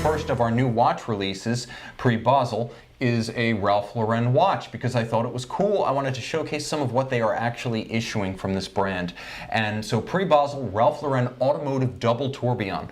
first of our new watch releases, pre-Basel, is a Ralph Lauren watch because I thought it was cool. I wanted to showcase some of what they are actually issuing from this brand. And so pre-Basel, Ralph Lauren Automotive Double Tourbillon.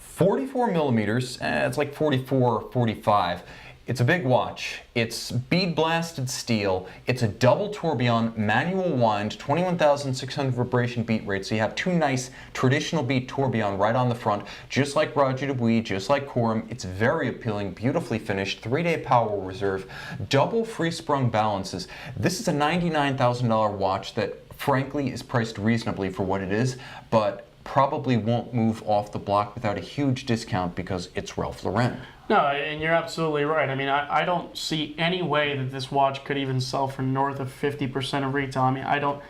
44 millimeters, it's like 44, 45. It's a big watch. It's bead blasted steel. It's a double tourbillon manual wind, 21,600 vibration beat rate. So you have two nice traditional beat tourbillon right on the front, just like Roger Dubuis, just like Corum. It's very appealing, beautifully finished, 3-day power reserve, double free sprung balances. This is a $99,000 watch that frankly is priced reasonably for what it is, but probably won't move off the block without a huge discount because it's Ralph Lauren. No, and you're absolutely right. I mean, I don't see any way that this watch could even sell for north of 50% of retail. I mean, I don't,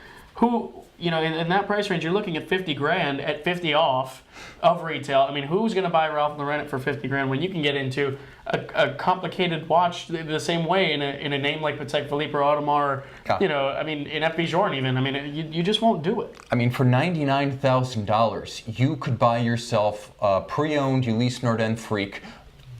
in that price range, you're looking at 50 grand at 50 off of retail. I mean, who's going to buy Ralph Lauren for 50 grand when you can get into a complicated watch the same way in a name like Patek Philippe or Audemars, in FB Journe even. I mean, you just won't do it. I mean, for $99,000, you could buy yourself a pre-owned Ulysse Nardin Freak,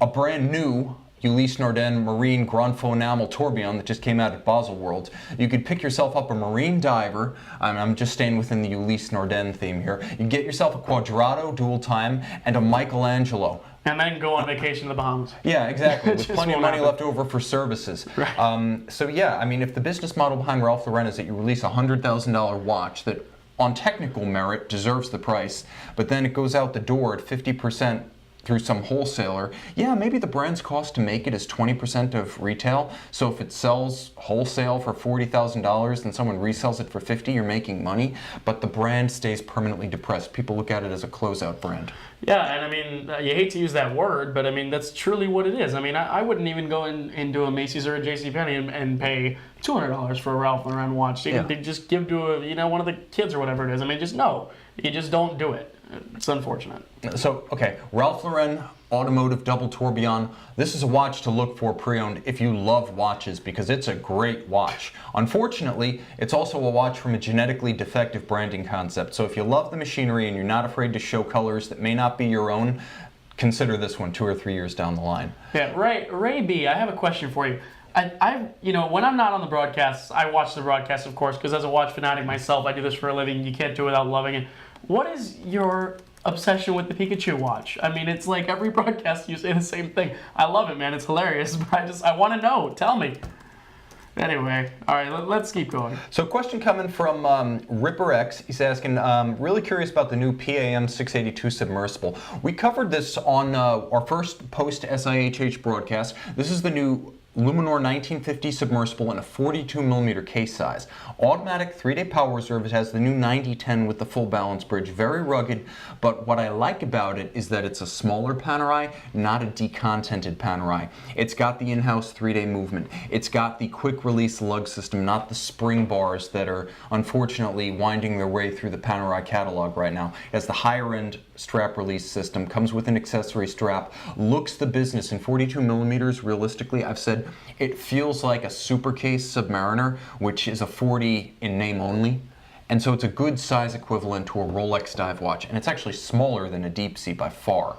a brand new Ulysse Nardin Marine Grand Faux Enamel Tourbillon that just came out at Basel World. You could pick yourself up a Marine Diver. I'm just staying within the Ulysse Nardin theme here. You get yourself a Quadrato dual time and a Michelangelo. And then go on vacation to the Bahamas. Yeah, exactly. With plenty of money left over for services. Right. So yeah, I mean, if the business model behind Ralph Lauren is that you release a $100,000 watch that on technical merit deserves the price, but then it goes out the door at 50% through some wholesaler, yeah, maybe the brand's cost to make it is 20% of retail. So if it sells wholesale for $40,000 and someone resells it for $50,000, you're making money, but the brand stays permanently depressed. People look at it as a closeout brand. Yeah, and I mean, you hate to use that word, but I mean, that's truly what it is. I mean, I wouldn't even go into a Macy's or a JCPenney and pay $200 for a Ralph Lauren watch. They just give to one of the kids or whatever it is. I mean, just no, you just don't do it. It's unfortunate. So, okay, Ralph Lauren Automotive Double Tourbillon. This is a watch to look for pre-owned if you love watches because it's a great watch. Unfortunately, it's also a watch from a genetically defective branding concept. So if you love the machinery and you're not afraid to show colors that may not be your own, consider this one 2 or 3 years down the line. Yeah, Ray B, I have a question for you. When I'm not on the broadcasts, I watch the broadcasts, of course, because as a watch fanatic myself, I do this for a living. You can't do it without loving it. What is your obsession with the Pikachu watch? I mean, it's like every broadcast you say the same thing. I love it, man. It's hilarious, but I want to know. Tell me. Anyway, all right, let's keep going. So question coming from Ripper X. He's asking, really curious about the new PAM 682 Submersible. We covered this on our first post-SIHH broadcast. This is the new Luminor 1950 Submersible in a 42 millimeter case size. Automatic 3-day power reserve. It has the new 9010 with the full balance bridge. Very rugged, but what I like about it is that it's a smaller Panerai, not a decontented Panerai. It's got the in-house 3-day movement. It's got the quick release lug system, not the spring bars that are unfortunately winding their way through the Panerai catalog right now. It has the higher end strap release system, comes with an accessory strap, looks the business in 42 millimeters. Realistically, I've said it feels like a super case Submariner, which is a 40 in name only. And so it's a good size equivalent to a Rolex dive watch. And it's actually smaller than a Deep Sea by far.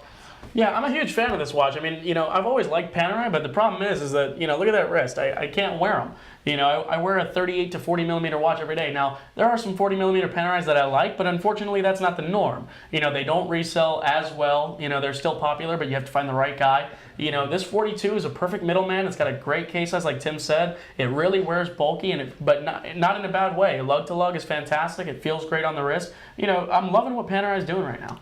Yeah, I'm a huge fan of this watch. I mean, I've always liked Panerai, but the problem is that, look at that wrist. I can't wear them. I wear a 38 to 40 millimeter watch every day. Now, there are some 40 millimeter Panerais that I like, but unfortunately that's not the norm. They don't resell as well. They're still popular, but you have to find the right guy. This 42 is a perfect middleman. It's got a great case size, like Tim said. It really wears bulky, but not in a bad way. Lug to lug is fantastic. It feels great on the wrist. I'm loving what Panerai is doing right now.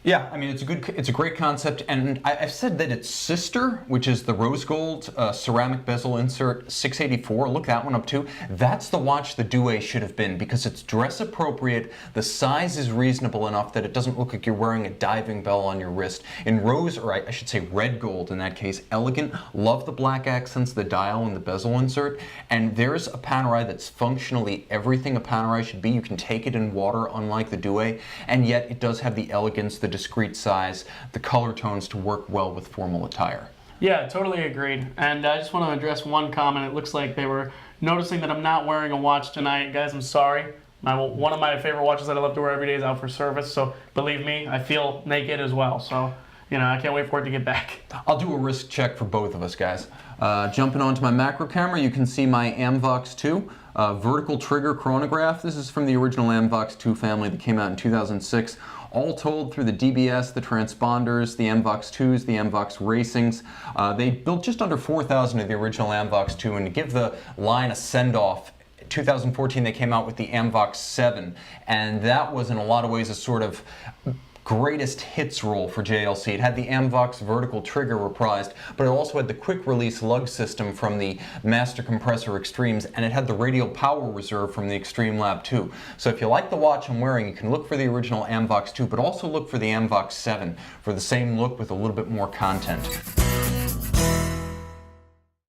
Yeah, I mean, it's a great concept, and I've said that its sister, which is the rose gold ceramic bezel insert 684, look that one up too. That's the watch the Douai should have been because it's dress appropriate. The size is reasonable enough that it doesn't look like you're wearing a diving bell on your wrist. In rose, or I should say red gold in that case, elegant. Love the black accents, the dial, and the bezel insert. And there's a Panerai that's functionally everything a Panerai should be. You can take it in water, unlike the Douai, and yet it does have the elegance, the discreet size, the color tones to work well with formal attire. Yeah, totally agreed. And I just want to address one comment. It looks like they were noticing that I'm not wearing a watch tonight. Guys, I'm sorry. One of my favorite watches that I love to wear every day is out for service. So believe me, I feel naked as well. So I can't wait for it to get back. I'll do a risk check for both of us, guys. Jumping onto my macro camera, you can see my Amvox 2 vertical trigger chronograph. This is from the original Amvox 2 family that came out in 2006. All told, through the DBS, the transponders, the Amvox 2s, the Amvox Racings, they built just under 4,000 of the original Amvox 2, and to give the line a send-off, 2014 they came out with the Amvox 7, and that was in a lot of ways a sort of greatest hits role for JLC. It had the Amvox vertical trigger reprised, but it also had the quick release lug system from the Master Compressor Extremes, and it had the radial power reserve from the Extreme Lab 2. So if you like the watch I'm wearing, you can look for the original Amvox 2, but also look for the Amvox 7 for the same look with a little bit more content.